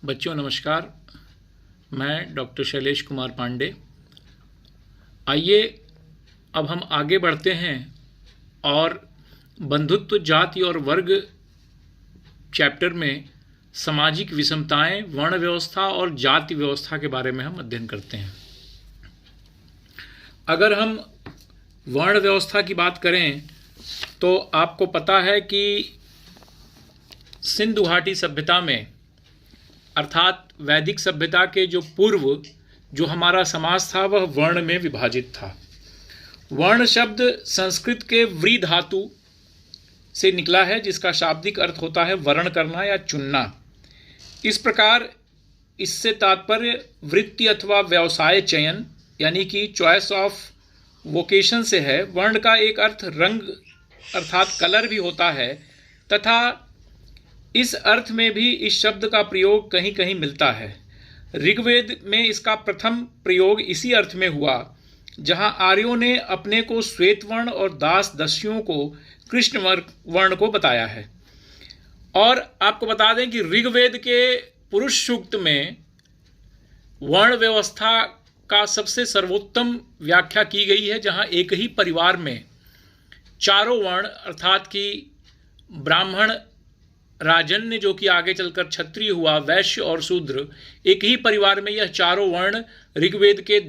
बच्चों नमस्कार। मैं डॉक्टर शैलेश कुमार पांडे। आइए अब हम आगे बढ़ते हैं और बंधुत्व, जाति और वर्ग चैप्टर में सामाजिक विषमताएं, वर्ण व्यवस्था और जाति व्यवस्था के बारे में हम अध्ययन करते हैं। अगर हम वर्ण व्यवस्था की बात करें तो आपको पता है कि सिंधु घाटी सभ्यता में अर्थात वैदिक सभ्यता के जो पूर्व जो हमारा समाज था वह वर्ण में विभाजित था। वर्ण शब्द संस्कृत के व्री धातु से निकला है, जिसका शाब्दिक अर्थ होता है वर्ण करना या चुनना। इस प्रकार इससे तात्पर्य वृत्ति अथवा व्यवसाय चयन यानी कि चॉइस ऑफ वोकेशन से है। वर्ण का एक अर्थ रंग अर्थात कलर भी होता है तथा इस अर्थ में भी इस शब्द का प्रयोग कहीं कहीं मिलता है। ऋग्वेद में इसका प्रथम प्रयोग इसी अर्थ में हुआ जहां आर्यों ने अपने को श्वेत वर्ण और दास दस्युओं को कृष्ण वर्ण को बताया है। और आपको बता दें कि ऋग्वेद के पुरुष सूक्त में वर्ण व्यवस्था का सबसे सर्वोत्तम व्याख्या की गई है, जहां एक ही परिवार में चारों वर्ण अर्थात कि ब्राह्मण, राजन्य जो कि आगे चलकर क्षत्रिय हुआ, वैश्य और शूद्र, एक ही परिवार में यह चारों वर्ण ऋग्वेद के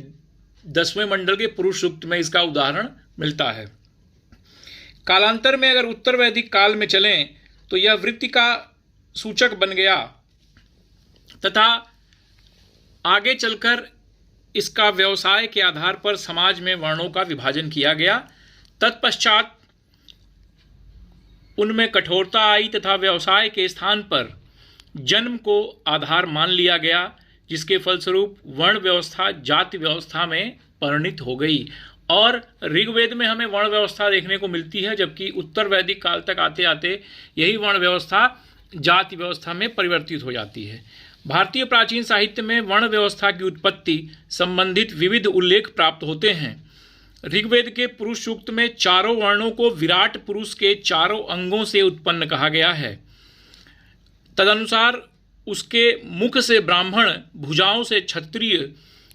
10वें मंडल के पुरुष सूक्त में इसका उदाहरण मिलता है। कालांतर में अगर उत्तर वैदिक काल में चलें तो यह वृत्ति का सूचक बन गया तथा आगे चलकर इसका व्यवसाय के आधार पर समाज में वर्णों का विभाजन किया गया। तत्पश्चात उनमें कठोरता आई तथा व्यवसाय के स्थान पर जन्म को आधार मान लिया गया, जिसके फलस्वरूप वर्ण व्यवस्था जाति व्यवस्था में परिणित हो गई। और ऋग्वेद में हमें वर्ण व्यवस्था देखने को मिलती है, जबकि उत्तर वैदिक काल तक आते आते यही वर्ण व्यवस्था जाति व्यवस्था में परिवर्तित हो जाती है। भारतीय प्राचीन साहित्य में वर्ण व्यवस्था की उत्पत्ति संबंधित विविध उल्लेख प्राप्त होते हैं। ऋग्वेद के पुरुष सूक्त में चारों वर्णों को विराट पुरुष के चारों अंगों से उत्पन्न कहा गया है। तदनुसार उसके मुख से ब्राह्मण, भुजाओं से क्षत्रिय,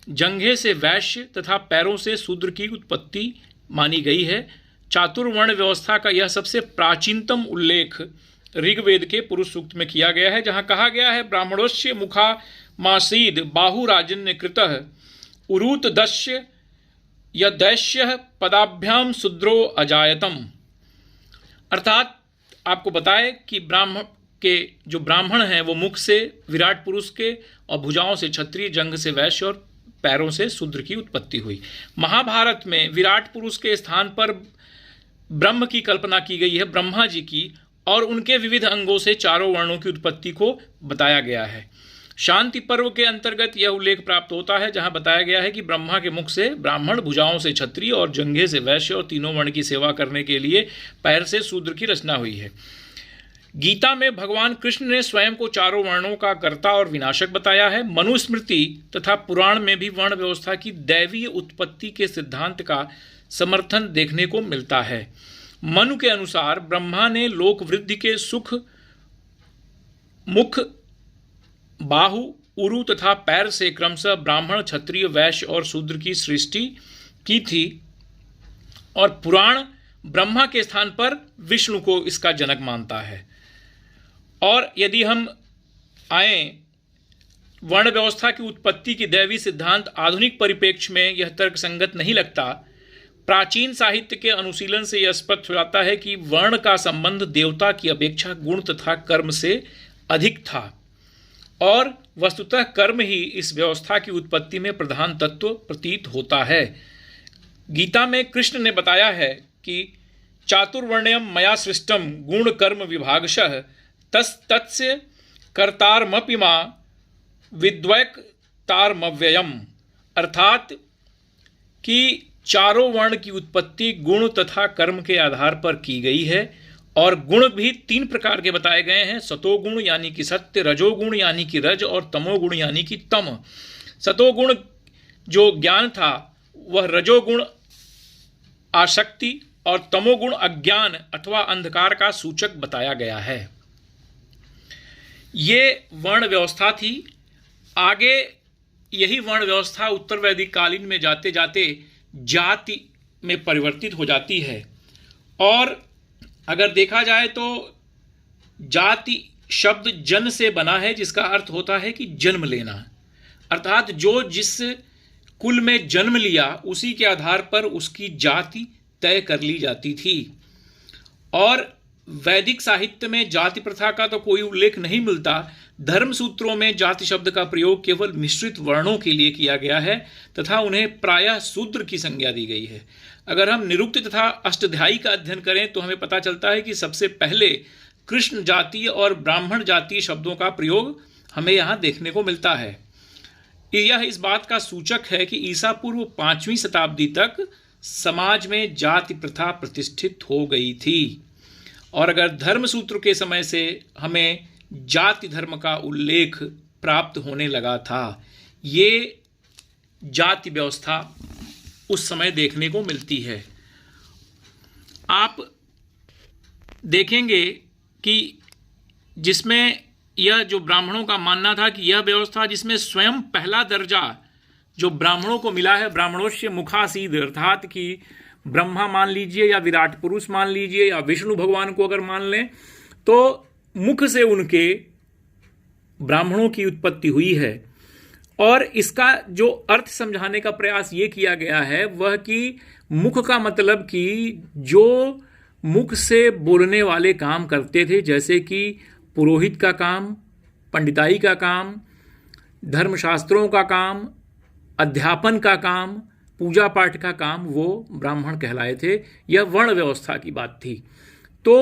जंघे से वैश्य तथा पैरों से शूद्र की उत्पत्ति मानी गई है। चातुर्वर्ण व्यवस्था का यह सबसे प्राचीनतम उल्लेख ऋग्वेद के पुरुष सूक्त में किया गया है, जहां कहा गया है ब्राह्मणोस्य मुखा मासीद बाहुराजन्य कृतः उरूत दस्य यदैश्य पदाभ्याम शूद्रो अजायतम। अर्थात आपको बताए कि जो ब्राह्मण हैं वो मुख से विराट पुरुष के और भुजाओं से क्षत्रिय, जंघ से वैश्य और पैरों से शूद्र की उत्पत्ति हुई। महाभारत में विराट पुरुष के स्थान पर ब्रह्म की कल्पना की गई है, ब्रह्मा जी की, और उनके विविध अंगों से चारों वर्णों की उत्पत्ति को बताया गया है। शांति पर्व के अंतर्गत यह उल्लेख प्राप्त होता है, जहां बताया गया है कि ब्रह्मा के मुख से ब्राह्मण, भुजाओं से क्षत्रिय और जंघे से वैश्य और तीनों वर्ण की सेवा करने के लिए पैर से शूद्र की रचना हुई है। गीता में भगवान कृष्ण ने स्वयं को चारों वर्णों का कर्ता और विनाशक बताया है। मनुस्मृति तथा पुराण में भी वर्ण व्यवस्था की दैवीय उत्पत्ति के सिद्धांत का समर्थन देखने को मिलता है। मनु के अनुसार ब्रह्मा ने लोक वृद्धि के सुख मुख, बाहु, उरु तथा पैर से क्रमशः ब्राह्मण, क्षत्रिय, वैश्य और शूद्र की सृष्टि की थी, और पुराण ब्रह्मा के स्थान पर विष्णु को इसका जनक मानता है। और यदि हम आए वर्ण व्यवस्था की उत्पत्ति की दैवी सिद्धांत आधुनिक परिप्रेक्ष्य में यह तर्क संगत नहीं लगता। प्राचीन साहित्य के अनुशीलन से यह स्पष्ट हो जाता है कि वर्ण का संबंध देवता की अपेक्षा गुण तथा कर्म से अधिक था, और वस्तुतः कर्म ही इस व्यवस्था की उत्पत्ति में प्रधान तत्व प्रतीत होता है। गीता में कृष्ण ने बताया है कि चातुर्वर्ण्यम मया सृष्टम गुण कर्म विभागशः तस्य कर्तारमपि मा विद्वैक्तारमव्ययम्। अर्थात कि चारों वर्ण की उत्पत्ति गुण तथा कर्म के आधार पर की गई है, और गुण भी 3 प्रकार के बताए गए हैं। सतोगुण यानी कि सत्य, रजोगुण यानी कि रज, और तमोगुण यानी कि तम। सतोगुण जो ज्ञान था वह रजोगुण आसक्ति और तमोगुण अज्ञान अथवा अंधकार का सूचक बताया गया है। ये वर्ण व्यवस्था थी। आगे यही वर्ण व्यवस्था उत्तर वैदिक कालीन में जाते जाते जाति में परिवर्तित हो जाती है। और अगर देखा जाए तो जाति शब्द जन से बना है, जिसका अर्थ होता है कि जन्म लेना, अर्थात जो जिस कुल में जन्म लिया उसी के आधार पर उसकी जाति तय कर ली जाती थी। और वैदिक साहित्य में जाति प्रथा का तो कोई उल्लेख नहीं मिलता। धर्म सूत्रों में जाति शब्द का प्रयोग केवल मिश्रित वर्णों के लिए किया गया है तथा उन्हें प्रायः शूद्र की संज्ञा दी गई है। अगर हम निरुक्त तथा अष्टध्यायी का अध्ययन करें तो हमें पता चलता है कि सबसे पहले कृष्ण जातीय और ब्राह्मण जातीय शब्दों का प्रयोग हमें यहाँ देखने को मिलता है। यह इस बात का सूचक है कि ईसा पूर्व 5वीं शताब्दी तक समाज में जाति प्रथा प्रतिष्ठित हो गई थी। और अगर धर्मसूत्र के समय से हमें जाति धर्म का उल्लेख प्राप्त होने लगा था, ये जाति व्यवस्था उस समय देखने को मिलती है। आप देखेंगे कि जिसमें यह जो ब्राह्मणों का मानना था कि यह व्यवस्था जिसमें स्वयं पहला दर्जा जो ब्राह्मणों को मिला है, ब्राह्मणोस्य मुखासीद, अर्थात कि ब्रह्मा मान लीजिए या विराट पुरुष मान लीजिए या विष्णु भगवान को अगर मान लें, तो मुख से उनके ब्राह्मणों की उत्पत्ति हुई है। और इसका जो अर्थ समझाने का प्रयास ये किया गया है वह कि मुख का मतलब कि जो मुख से बोलने वाले काम करते थे, जैसे कि पुरोहित का काम, पंडिताई का काम, धर्मशास्त्रों का काम, अध्यापन का काम, पूजा पाठ का काम, वो ब्राह्मण कहलाए थे। यह वर्ण व्यवस्था की बात थी। तो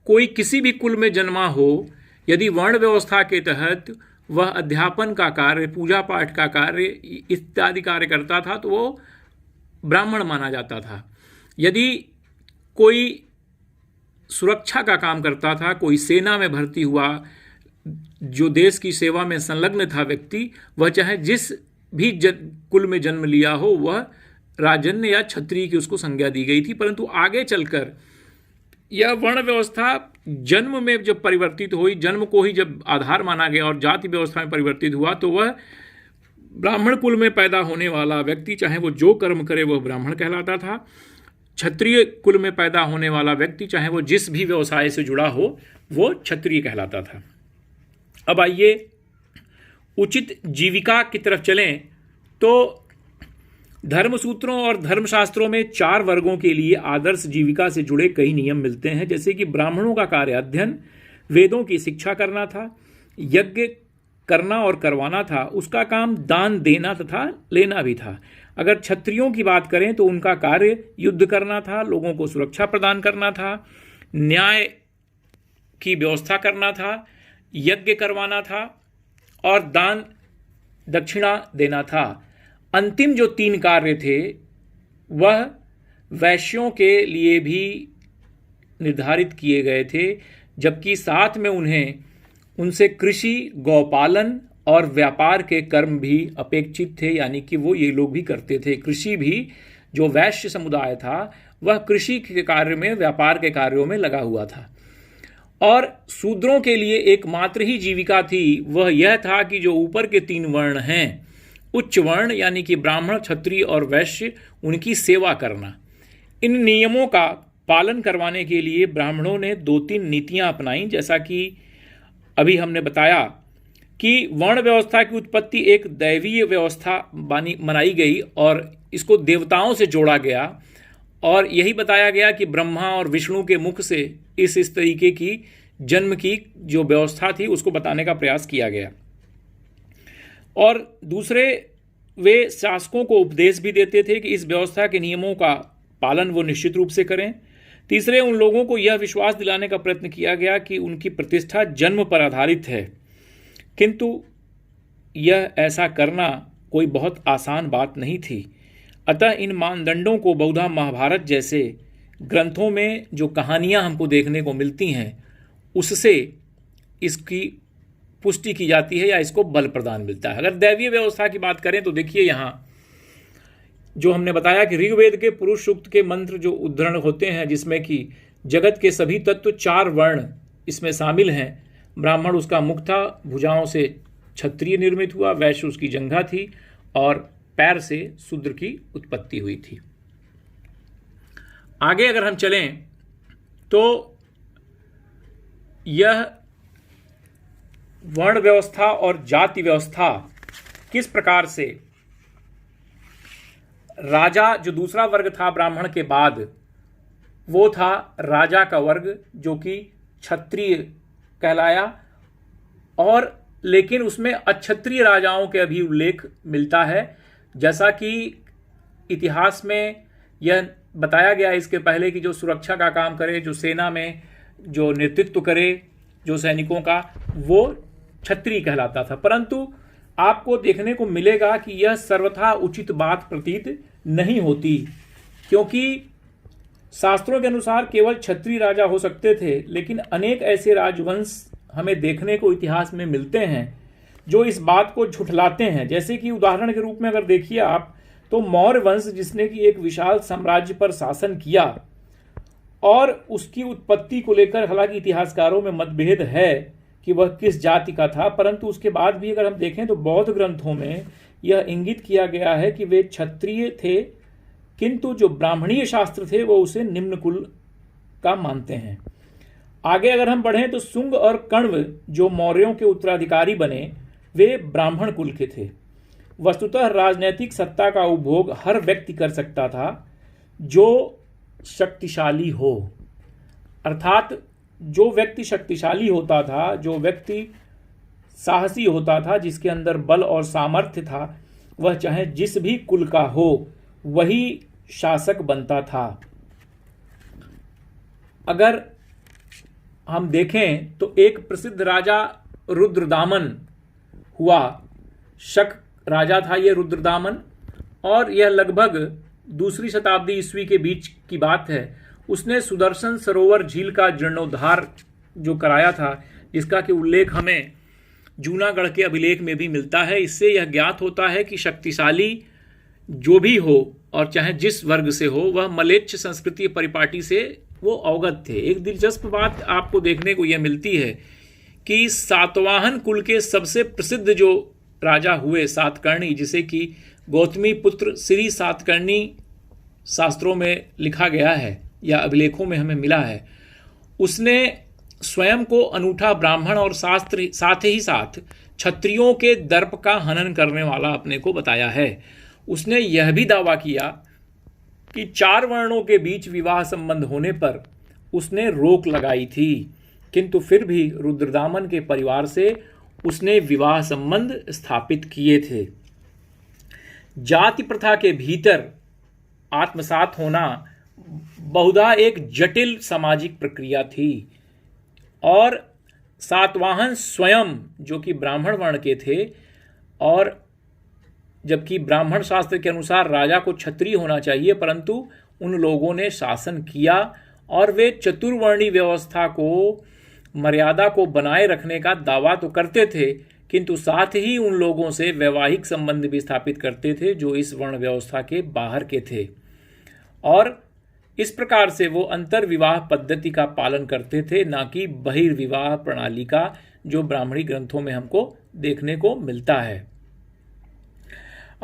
कोई किसी भी कुल में जन्मा हो, यदि वर्ण व्यवस्था के तहत वह अध्यापन का कार्य, पूजा पाठ का कार्य इत्यादि कार्य करता था तो वो ब्राह्मण माना जाता था। यदि कोई सुरक्षा का काम करता था, कोई सेना में भर्ती हुआ, जो देश की सेवा में संलग्न था व्यक्ति, वह चाहे जिस भी कुल में जन्म लिया हो, वह राजन्य या क्षत्रिय की उसको संज्ञा दी गई थी। परंतु आगे चलकर यह वर्ण व्यवस्था जन्म में जब परिवर्तित हुई, जन्म को ही जब आधार माना गया और जाति व्यवस्था में परिवर्तित हुआ, तो वह ब्राह्मण कुल में पैदा होने वाला व्यक्ति चाहे वो जो कर्म करे वह ब्राह्मण कहलाता था। क्षत्रिय कुल में पैदा होने वाला व्यक्ति चाहे वो जिस भी व्यवसाय से जुड़ा हो वो क्षत्रिय कहलाता था। अब आइए उचित जीविका की तरफ चलें तो धर्मसूत्रों और धर्मशास्त्रों में 4 वर्गों के लिए आदर्श जीविका से जुड़े कई नियम मिलते हैं। जैसे कि ब्राह्मणों का कार्य अध्ययन, वेदों की शिक्षा करना था, यज्ञ करना और करवाना था, उसका काम दान देना तथा लेना भी था। अगर क्षत्रियों की बात करें तो उनका कार्य युद्ध करना था, लोगों को सुरक्षा प्रदान करना था, न्याय की व्यवस्था करना था, यज्ञ करवाना था और दान दक्षिणा देना था। अंतिम जो 3 कार्य थे वह वैश्यों के लिए भी निर्धारित किए गए थे, जबकि साथ में उनसे कृषि, गौपालन और व्यापार के कर्म भी अपेक्षित थे, यानी कि वो ये लोग भी करते थे। कृषि भी, जो वैश्य समुदाय था वह कृषि के कार्य में, व्यापार के कार्यों में लगा हुआ था। और शूद्रों के लिए एकमात्र ही जीविका थी, वह यह था कि जो ऊपर के 3 वर्ण हैं, उच्च वर्ण यानी कि ब्राह्मण, क्षत्रिय और वैश्य, उनकी सेवा करना। इन नियमों का पालन करवाने के लिए ब्राह्मणों ने 2-3 नीतियां अपनाई। जैसा कि अभी हमने बताया कि वर्ण व्यवस्था की उत्पत्ति एक दैवीय व्यवस्था मनाई गई और इसको देवताओं से जोड़ा गया और यही बताया गया कि ब्रह्मा और विष्णु के मुख से इस तरीके की जन्म की जो व्यवस्था थी उसको बताने का प्रयास किया गया। और दूसरे, वे शासकों को उपदेश भी देते थे कि इस व्यवस्था के नियमों का पालन वो निश्चित रूप से करें। तीसरे, उन लोगों को यह विश्वास दिलाने का प्रयत्न किया गया कि उनकी प्रतिष्ठा जन्म पर आधारित है, किंतु यह ऐसा करना कोई बहुत आसान बात नहीं थी। अतः इन मानदंडों को बहुधा महाभारत जैसे ग्रंथों में जो कहानियां हमको देखने को मिलती हैं उससे इसकी पुष्टि की जाती है या इसको बल प्रदान मिलता है। अगर दैवीय व्यवस्था की बात करें तो देखिए यहाँ जो हमने बताया कि ऋग्वेद के पुरुष सूक्त के मंत्र जो उद्धरण होते हैं, जिसमें कि जगत के सभी तत्व 4 वर्ण इसमें शामिल हैं, ब्राह्मण उसका मुख था, भुजाओं से क्षत्रिय निर्मित हुआ, वैश्य उसकी जंघा थी और पैर से शूद्र की उत्पत्ति हुई थी। आगे अगर हम चलें तो यह वर्ण व्यवस्था और जाति व्यवस्था किस प्रकार से राजा, जो दूसरा वर्ग था ब्राह्मण के बाद, वो था राजा का वर्ग जो कि क्षत्रिय कहलाया, और लेकिन उसमें अक्षत्रिय राजाओं के अभी उल्लेख मिलता है, जैसा कि इतिहास में यह बताया गया इसके पहले कि जो सुरक्षा का काम करे, जो सेना में जो नेतृत्व करे जो सैनिकों का, वो क्षत्रिय कहलाता था। परंतु आपको देखने को मिलेगा कि यह सर्वथा उचित बात प्रतीत नहीं होती, क्योंकि शास्त्रों के अनुसार केवल क्षत्रिय राजा हो सकते थे, लेकिन अनेक ऐसे राजवंश हमें देखने को इतिहास में मिलते हैं जो इस बात को झुठलाते हैं। जैसे कि उदाहरण के रूप में अगर देखिए आप, तो मौर्य वंश जिसने कि एक विशाल साम्राज्य पर शासन किया, और उसकी उत्पत्ति को लेकर हालांकि इतिहासकारों में मतभेद है कि वह किस जाति का था, परंतु उसके बाद भी अगर हम देखें तो बौद्ध ग्रंथों में यह इंगित किया गया है कि वे क्षत्रिय थे, किंतु जो ब्राह्मणीय शास्त्र थे वो उसे निम्न कुल का मानते हैं। आगे अगर हम बढ़ें तो शुंग और कण्व जो मौर्यों के उत्तराधिकारी बने, वे ब्राह्मण कुल के थे। वस्तुतः राजनैतिक सत्ता का उपभोग हर व्यक्ति कर सकता था जो शक्तिशाली हो, अर्थात जो व्यक्ति शक्तिशाली होता था, जो व्यक्ति साहसी होता था, जिसके अंदर बल और सामर्थ्य था, वह चाहे जिस भी कुल का हो वही शासक बनता था। अगर हम देखें तो एक प्रसिद्ध राजा रुद्रदामन हुआ, शक राजा था ये रुद्रदामन, और यह लगभग दूसरी शताब्दी ईस्वी के बीच की बात है। उसने सुदर्शन सरोवर झील का जीर्णोद्धार जो कराया था, जिसका कि उल्लेख हमें जूनागढ़ के अभिलेख में भी मिलता है। इससे यह ज्ञात होता है कि शक्तिशाली जो भी हो और चाहे जिस वर्ग से हो, वह मलेच्छ संस्कृति परिपाटी से वो अवगत थे। एक दिलचस्प बात आपको देखने को यह मिलती है कि सातवाहन कुल के सबसे प्रसिद्ध जो राजा हुए सातकर्णी, जिसे कि गौतमी पुत्र श्री सातकर्णी शास्त्रों में लिखा गया है या अभिलेखों में हमें मिला है, उसने स्वयं को अनूठा ब्राह्मण और शास्त्र साथ ही साथ क्षत्रियों के दर्प का हनन करने वाला अपने को बताया है। उसने यह भी दावा किया कि 4 वर्णों के बीच विवाह संबंध होने पर उसने रोक लगाई थी, किंतु फिर भी रुद्रदामन के परिवार से उसने विवाह संबंध स्थापित किए थे। जाति प्रथा के भीतर आत्मसात होना बहुधा एक जटिल सामाजिक प्रक्रिया थी, और सातवाहन स्वयं जो कि ब्राह्मण वर्ण के थे, और जबकि ब्राह्मण शास्त्र के अनुसार राजा को क्षत्रिय होना चाहिए, परंतु उन लोगों ने शासन किया और वे चतुर्वर्णी व्यवस्था को, मर्यादा को बनाए रखने का दावा तो करते थे, किंतु साथ ही उन लोगों से वैवाहिक संबंध भी स्थापित करते थे जो इस वर्ण व्यवस्था के बाहर के थे, और इस प्रकार से वो अंतर्विवाह पद्धति का पालन करते थे, ना कि बहिर्विवाह प्रणाली का, जो ब्राह्मणी ग्रंथों में हमको देखने को मिलता है।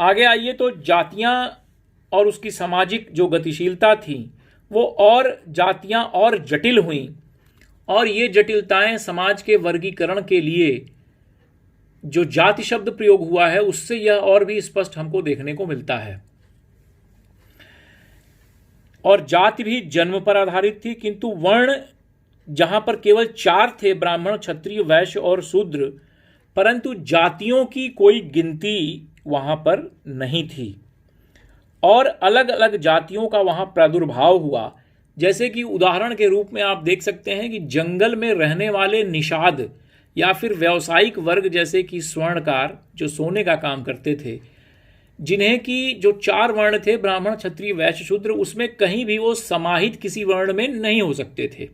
आगे आइए तो जातियां और उसकी सामाजिक जो गतिशीलता थी वो और जातियां और जटिल हुईं, और ये जटिलताएं समाज के वर्गीकरण के लिए जो जाति शब्द प्रयोग हुआ है उससे यह और भी स्पष्ट हमको देखने को मिलता है। और जाति भी जन्म पर आधारित थी, किंतु वर्ण जहां पर केवल 4 थे, ब्राह्मण, क्षत्रिय, वैश्य और शूद्र, परंतु जातियों की कोई गिनती वहां पर नहीं थी, और अलग अलग जातियों का वहां प्रादुर्भाव हुआ। जैसे कि उदाहरण के रूप में आप देख सकते हैं कि जंगल में रहने वाले निषाद या फिर व्यावसायिक वर्ग, जैसे कि स्वर्णकार जो सोने का काम करते थे, जिन्हें कि जो 4 वर्ण थे, ब्राह्मण, क्षत्रिय, वैश्य, शूद्र, उसमें कहीं भी वो समाहित किसी वर्ण में नहीं हो सकते थे,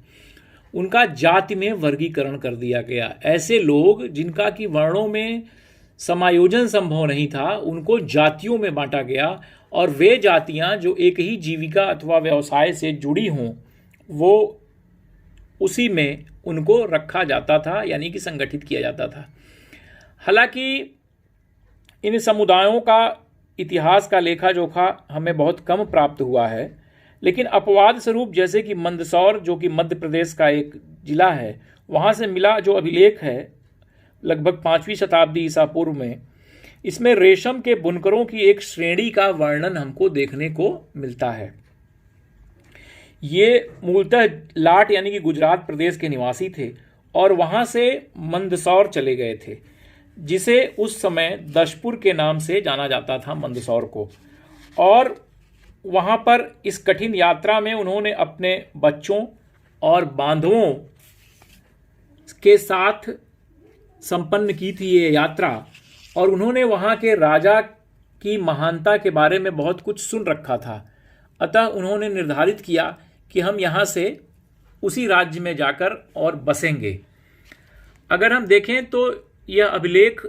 उनका जाति में वर्गीकरण कर दिया गया। ऐसे लोग जिनका कि वर्णों में समायोजन संभव नहीं था, उनको जातियों में बांटा गया, और वे जातियां जो एक ही जीविका अथवा व्यवसाय से जुड़ी हों, वो उसी में उनको रखा जाता था, यानी कि संगठित किया जाता था। हालांकि इन समुदायों का इतिहास का लेखा जोखा हमें बहुत कम प्राप्त हुआ है, लेकिन अपवाद स्वरूप जैसे कि मंदसौर, जो कि मध्य प्रदेश का एक जिला है, वहाँ से मिला जो अभिलेख है लगभग 5वीं शताब्दी ईसा पूर्व में, इसमें रेशम के बुनकरों की एक श्रेणी का वर्णन हमको देखने को मिलता है। ये मूलतः लाट यानी कि गुजरात प्रदेश के निवासी थे और वहाँ से मंदसौर चले गए थे, जिसे उस समय दशपुर के नाम से जाना जाता था, मंदसौर को। और वहाँ पर इस कठिन यात्रा में उन्होंने अपने बच्चों और बांधवों के साथ संपन्न की थी ये यात्रा, और उन्होंने वहाँ के राजा की महानता के बारे में बहुत कुछ सुन रखा था। अतः उन्होंने निर्धारित किया कि हम यहाँ से उसी राज्य में जाकर और बसेंगे। अगर हम देखें तो यह अभिलेख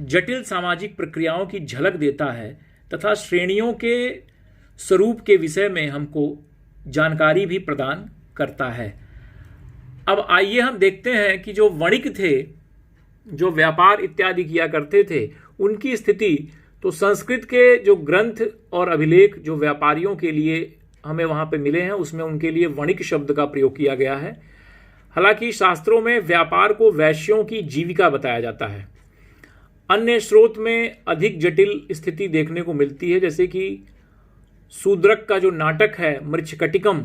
जटिल सामाजिक प्रक्रियाओं की झलक देता है तथा श्रेणियों के स्वरूप के विषय में हमको जानकारी भी प्रदान करता है। अब आइए हम देखते हैं कि जो वणिक थे, जो व्यापार इत्यादि किया करते थे, उनकी स्थिति। तो संस्कृत के जो ग्रंथ और अभिलेख जो व्यापारियों के लिए हमें वहाँ पे मिले हैं, उसमें उनके लिए वणिक शब्द का प्रयोग किया गया है। हालांकि शास्त्रों में व्यापार को वैश्यों की जीविका बताया जाता है। अन्य स्रोत में अधिक जटिल स्थिति देखने को मिलती है, जैसे कि शूद्रक का जो नाटक है मृच्छकटिकम,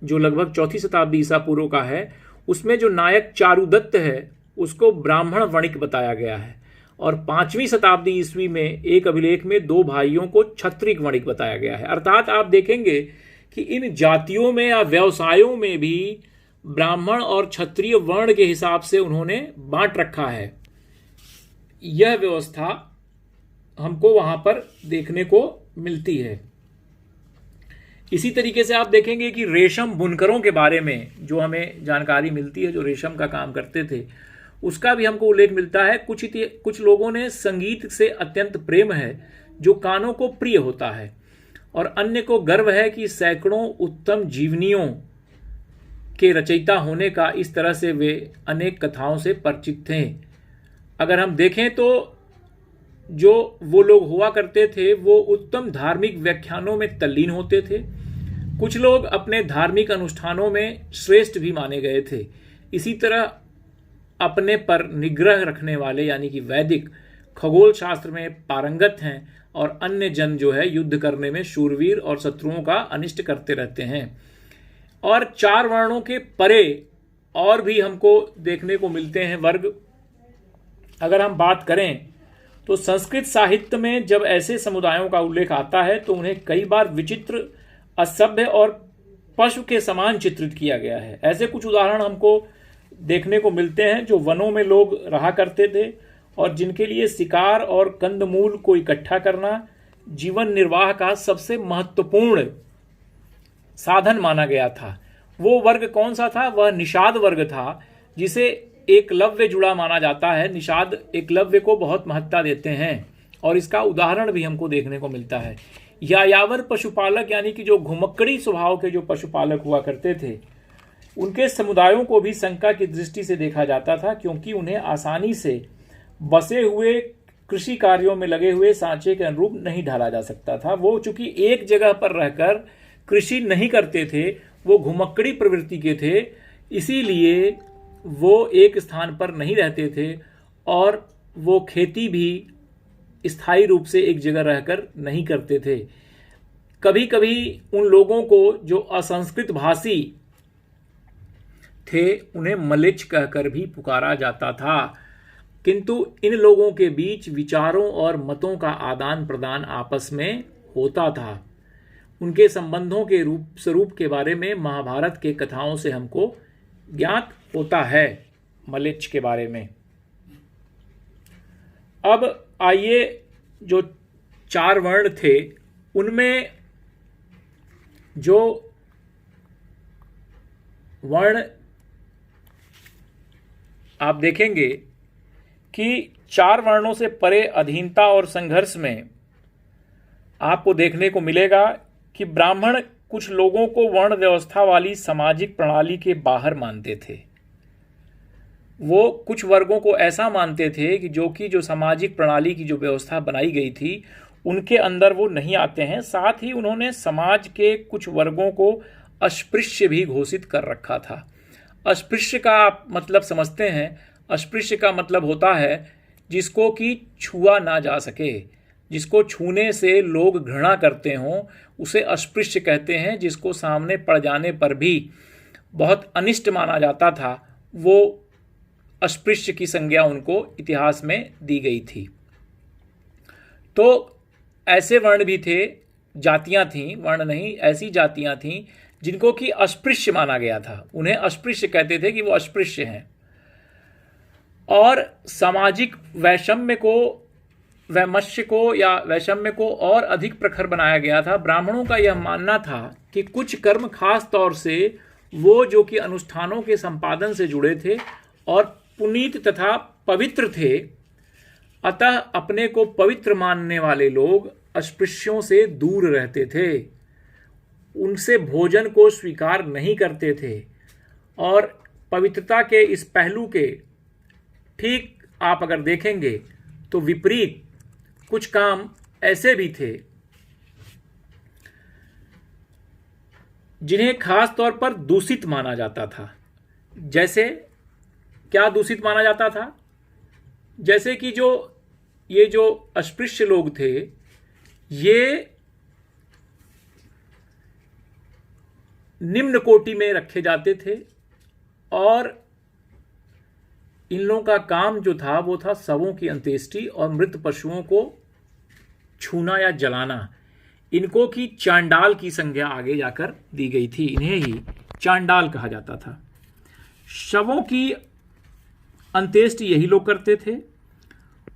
जो लगभग 4वीं शताब्दी ईसा पूर्व का है, उसमें जो नायक चारुदत्त है उसको ब्राह्मण वणिक बताया गया है। और 5वीं शताब्दी ईस्वी में एक अभिलेख में 2 भाइयों को क्षत्रिय वणिक बताया गया है। अर्थात आप देखेंगे कि इन जातियों में या व्यवसायों में भी ब्राह्मण और क्षत्रिय वर्ण के हिसाब से उन्होंने बांट रखा है। यह व्यवस्था हमको वहां पर देखने को मिलती है। इसी तरीके से आप देखेंगे कि रेशम बुनकरों के बारे में जो हमें जानकारी मिलती है, जो रेशम का काम करते थे, उसका भी हमको उल्लेख मिलता है। कुछ लोगों ने संगीत से अत्यंत प्रेम है जो कानों को प्रिय होता है, और अन्य को गर्व है कि सैकड़ों उत्तम जीवनियों के रचयिता होने का। इस तरह से वे अनेक कथाओं से परिचित थे। अगर हम देखें तो जो वो लोग हुआ करते थे वो उत्तम धार्मिक व्याख्यानों में तल्लीन होते थे। कुछ लोग अपने धार्मिक अनुष्ठानों में श्रेष्ठ भी माने गए थे। इसी तरह अपने पर निग्रह रखने वाले यानी कि वैदिक खगोल शास्त्र में पारंगत हैं, और अन्य जन जो है युद्ध करने में शूरवीर और शत्रुओं का अनिष्ट करते रहते हैं। और 4 वर्णों के परे और भी हमको देखने को मिलते हैं वर्ग। अगर हम बात करें तो संस्कृत साहित्य में जब ऐसे समुदायों का उल्लेख आता है तो उन्हें कई बार विचित्र, असभ्य और पशु के समान चित्रित किया गया है। ऐसे कुछ उदाहरण हमको देखने को मिलते हैं जो वनों में लोग रहा करते थे और जिनके लिए शिकार और कंदमूल को इकट्ठा करना जीवन निर्वाह का सबसे महत्वपूर्ण साधन माना गया था। वो वर्ग कौन सा था? वह निषाद वर्ग था, जिसे एकलव्य जुड़ा माना जाता है। निषाद एकलव्य को बहुत महत्ता देते हैं और इसका उदाहरण भी हमको देखने को मिलता है। यायावर पशुपालक यानी कि जो घुमक्कड़ी स्वभाव के जो पशुपालक हुआ करते थे, उनके समुदायों को भी शंका की दृष्टि से देखा जाता था, क्योंकि उन्हें आसानी से बसे हुए कृषि कार्यों में लगे हुए सांचे के अनुरूप नहीं ढाला जा सकता था। वो चूंकि एक जगह पर रहकर कृषि नहीं करते थे, वो घुमक्कड़ी प्रवृत्ति के थे, इसीलिए वो एक स्थान पर नहीं रहते थे और वो खेती भी स्थायी रूप से एक जगह रहकर नहीं करते थे। कभी कभी उन लोगों को जो असंस्कृत भाषी थे उन्हें मलेच्छ कहकर भी पुकारा जाता था, किंतु इन लोगों के बीच विचारों और मतों का आदान प्रदान आपस में होता था। उनके संबंधों के स्वरूप के बारे में महाभारत के कथाओं से हमको ज्ञात होता है मलेच्छ के बारे में। अब आइए, जो 4 वर्ण थे उनमें जो वर्ण आप देखेंगे कि 4 वर्णों से परे अधीनता और संघर्ष में आपको देखने को मिलेगा कि ब्राह्मण कुछ लोगों को वर्ण व्यवस्था वाली सामाजिक प्रणाली के बाहर मानते थे। वो कुछ वर्गों को ऐसा मानते थे कि जो सामाजिक प्रणाली की जो व्यवस्था बनाई गई थी उनके अंदर वो नहीं आते हैं। साथ ही उन्होंने समाज के कुछ वर्गों को अस्पृश्य भी घोषित कर रखा था। अस्पृश्य का आप मतलब समझते हैं। अस्पृश्य का मतलब होता है जिसको कि छुआ ना जा सके, जिसको छूने से लोग घृणा करते हों, उसे अस्पृश्य कहते हैं। जिसको सामने पड़ जाने पर भी बहुत अनिष्ट माना जाता था, वो अस्पृश्य की संज्ञा उनको इतिहास में दी गई थी। तो ऐसे वर्ण भी थे, जातियां थीं, वर्ण नहीं, ऐसी जातियां थीं जिनको कि अस्पृश्य माना गया था। उन्हें अस्पृश्य कहते थे कि वो अस्पृश्य हैं। और सामाजिक वैषम्य को और अधिक प्रखर बनाया गया था। ब्राह्मणों का यह मानना था कि कुछ कर्म खास तौर से वो जो कि अनुष्ठानों के संपादन से जुड़े थे और पुनीत तथा पवित्र थे, अतः अपने को पवित्र मानने वाले लोग अस्पृश्यों से दूर रहते थे, उनसे भोजन को स्वीकार नहीं करते थे। और पवित्रता के इस पहलू के ठीक आप अगर देखेंगे तो विपरीत कुछ काम ऐसे भी थे जिन्हें खास तौर पर दूषित माना जाता था। जैसे क्या दूषित माना जाता था? जैसे कि ये जो अस्पृश्य लोग थे, ये निम्न कोटि में रखे जाते थे और इन लोगों का काम जो था वो था शवों की अंत्येष्टि और मृत पशुओं को छूना या जलाना। इनको की चांडाल की संज्ञा आगे जाकर दी गई थी। इन्हें ही चांडाल कहा जाता था। शवों की अंत्येष्टि यही लोग करते थे।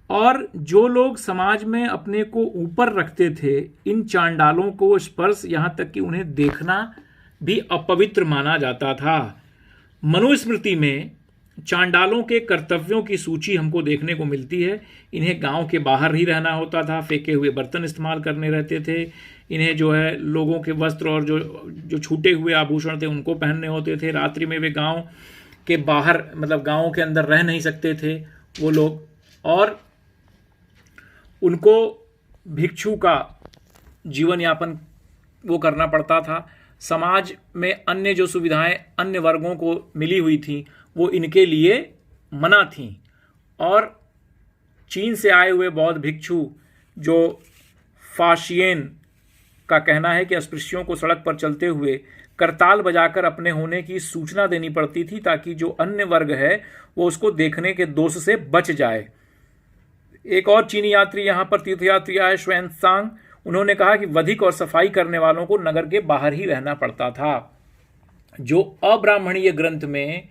और जो लोग समाज में अपने को ऊपर रखते थे, इन चांडालों को स्पर्श, यहां तक कि उन्हें देखना भी अपवित्र माना जाता था। मनुस्मृति में चांडालों के कर्तव्यों की सूची हमको देखने को मिलती है। इन्हें गांव के बाहर ही रहना होता था, फेंके हुए बर्तन इस्तेमाल करने रहते थे। इन्हें जो है लोगों के वस्त्र और जो छूटे हुए आभूषण थे उनको पहनने होते थे। रात्रि में वे गांव के बाहर, मतलब गांव के अंदर रह नहीं सकते थे वो लोग। और उनको भिक्षु का जीवन यापन वो करना पड़ता था। समाज में अन्य जो सुविधाएं अन्य वर्गों को मिली हुई थी वो इनके लिए मना थीं। और चीन से आए हुए बौद्ध भिक्षु जो फाशियन का कहना है कि अस्पृश्यों को सड़क पर चलते हुए करताल बजाकर अपने होने की सूचना देनी पड़ती थी ताकि जो अन्य वर्ग है वो उसको देखने के दोष से बच जाए। एक और चीनी यात्री यहाँ पर तीर्थयात्री आए, श्वेनसांग, उन्होंने कहा कि वधिक और सफाई करने वालों को नगर के बाहर ही रहना पड़ता था। जो अब्राह्मणीय ग्रंथ में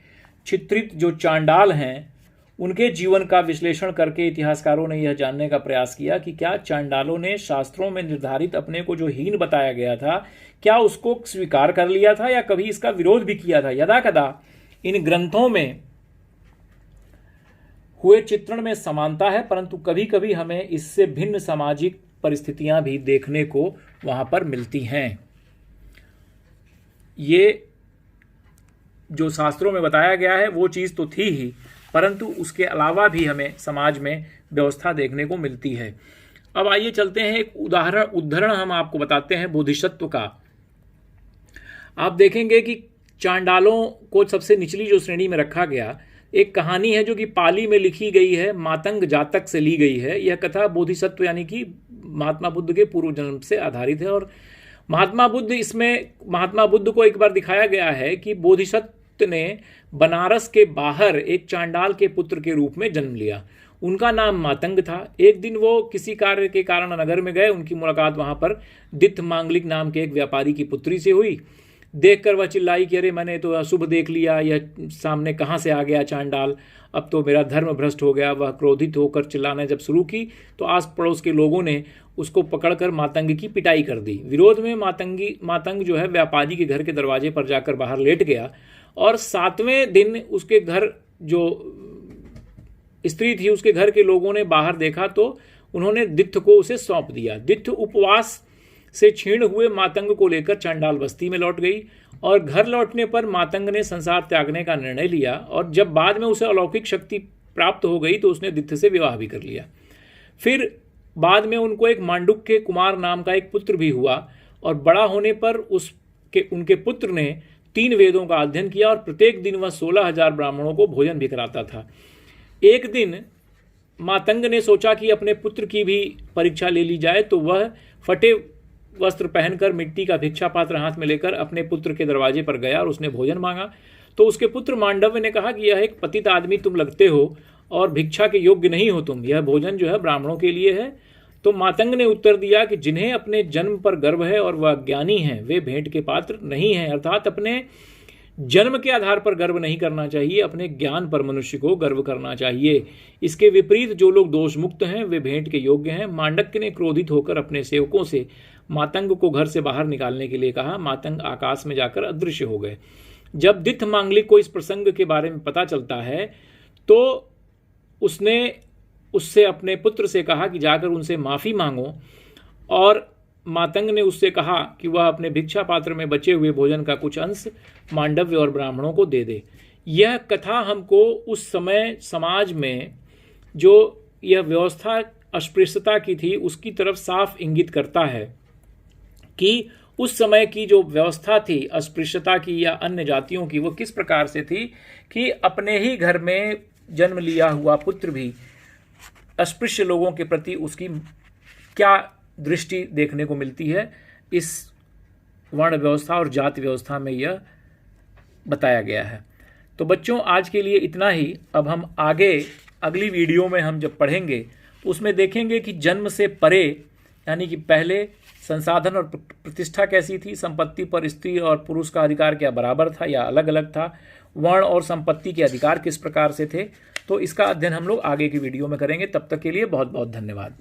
चित्रित जो चांडाल हैं, उनके जीवन का विश्लेषण करके इतिहासकारों ने यह जानने का प्रयास किया कि क्या चांडालों ने शास्त्रों में निर्धारित अपने को जो हीन बताया गया था, क्या उसको स्वीकार कर लिया था या कभी इसका विरोध भी किया था। यदा कदा इन ग्रंथों में हुए चित्रण में समानता है, परंतु कभी कभी हमें इससे भिन्न सामाजिक परिस्थितियां भी देखने को वहां पर मिलती हैं। ये जो शास्त्रों में बताया गया है वो चीज़ तो थी ही, परंतु उसके अलावा भी हमें समाज में व्यवस्था देखने को मिलती है। अब आइए चलते हैं, एक उदाहरण हम आपको बताते हैं बोधिसत्व का। आप देखेंगे कि चांडालों को सबसे निचली जो श्रेणी में रखा गया, एक कहानी है जो कि पाली में लिखी गई है, मातंग जातक से ली गई है। यह कथा बोधिसत्व यानी कि महात्मा बुद्ध के पूर्व जन्म से आधारित है। और महात्मा बुद्ध को एक बार दिखाया गया है कि बोधिसत्व ने बनारस के बाहर एक चांडाल के पुत्र के रूप में जन्म लिया। उनका नाम मातंग था। एक दिन वो किसी कार्य के कारण नगर में गए। उनकी मुलाकात वहां पर दित्य मांगलिक नाम के एक व्यापारी की पुत्री से हुई। देखकर वह चिल्लाई कि अरे मैंने तो अशुभ देख लिया, यह सामने कहाँ से आ गया चांडाल, अब तो मेरा धर्म भ्रष्ट हो गया। वह क्रोधित होकर चिल्लाने जब शुरू की तो आस पड़ोस के लोगों ने उसको पकड़कर मातंग की पिटाई कर दी। विरोध में मातंग जो है व्यापारी के घर के दरवाजे पर जाकर बाहर लेट गया। और 7वें दिन उसके घर जो स्त्री थी उसके घर के लोगों ने बाहर देखा तो उन्होंने दित्य को उसे सौंप दिया। दित्य उपवास से क्षीण हुए मातंग को लेकर चांडाल बस्ती में लौट गई और घर लौटने पर मातंग ने संसार त्यागने का निर्णय लिया और जब बाद में उसे अलौकिक शक्ति प्राप्त हो गई तो उसने दित्य से विवाह भी कर लिया। फिर बाद में उनको एक मांडुक्य कुमार नाम का एक पुत्र भी हुआ और बड़ा होने पर उनके पुत्र ने 3 वेदों का अध्ययन किया और प्रत्येक दिन वह 16,000 ब्राह्मणों को भोजन भी कराता था। एक दिन मातंग ने सोचा कि अपने पुत्र की भी परीक्षा ले ली जाए, तो वह फटे वस्त्र पहनकर मिट्टी का भिक्षा पात्र हाथ में लेकर अपने पुत्र के दरवाजे पर गया और उसने भोजन मांगा। तो उसके पुत्र मांडव्य ने कहा कि यह एक पतित आदमी तुम लगते हो और भिक्षा के योग्य नहीं हो तुम, यह भोजन जो है ब्राह्मणों के लिए है। तो मातंग ने उत्तर दिया कि जिन्हें अपने जन्म पर गर्व है और वह ज्ञानी हैं वे भेंट के पात्र नहीं हैं, अर्थात अपने जन्म के आधार पर गर्व नहीं करना चाहिए, अपने ज्ञान पर मनुष्य को गर्व करना चाहिए। इसके विपरीत जो लोग दोष मुक्त हैं वे भेंट के योग्य हैं। मांडक्य ने क्रोधित होकर अपने सेवकों से मातंग को घर से बाहर निकालने के लिए कहा। मातंग आकाश में जाकर अदृश्य हो गए। जब दित्य मांगलिक को इस प्रसंग के बारे में पता चलता है तो उसने उससे अपने पुत्र से कहा कि जाकर उनसे माफ़ी मांगो और मातंग ने उससे कहा कि वह अपने भिक्षा पात्र में बचे हुए भोजन का कुछ अंश मांडव्य और ब्राह्मणों को दे दे। यह कथा हमको उस समय समाज में जो यह व्यवस्था अस्पृश्यता की थी उसकी तरफ साफ इंगित करता है कि उस समय की जो व्यवस्था थी अस्पृश्यता की या अन्य जातियों की, वो किस प्रकार से थी कि अपने ही घर में जन्म लिया हुआ पुत्र भी अस्पृश्य लोगों के प्रति उसकी क्या दृष्टि देखने को मिलती है। इस वर्ण व्यवस्था और जाति व्यवस्था में यह बताया गया है। तो बच्चों आज के लिए इतना ही। अब हम आगे अगली वीडियो में हम जब पढ़ेंगे उसमें देखेंगे कि जन्म से परे यानी कि पहले संसाधन और प्रतिष्ठा कैसी थी, संपत्ति पर स्त्री और पुरुष का अधिकार क्या बराबर था या अलग अलग था, वर्ण और संपत्ति के अधिकार किस प्रकार से थे। तो इसका अध्ययन हम लोग आगे की वीडियो में करेंगे। तब तक के लिए बहुत बहुत धन्यवाद।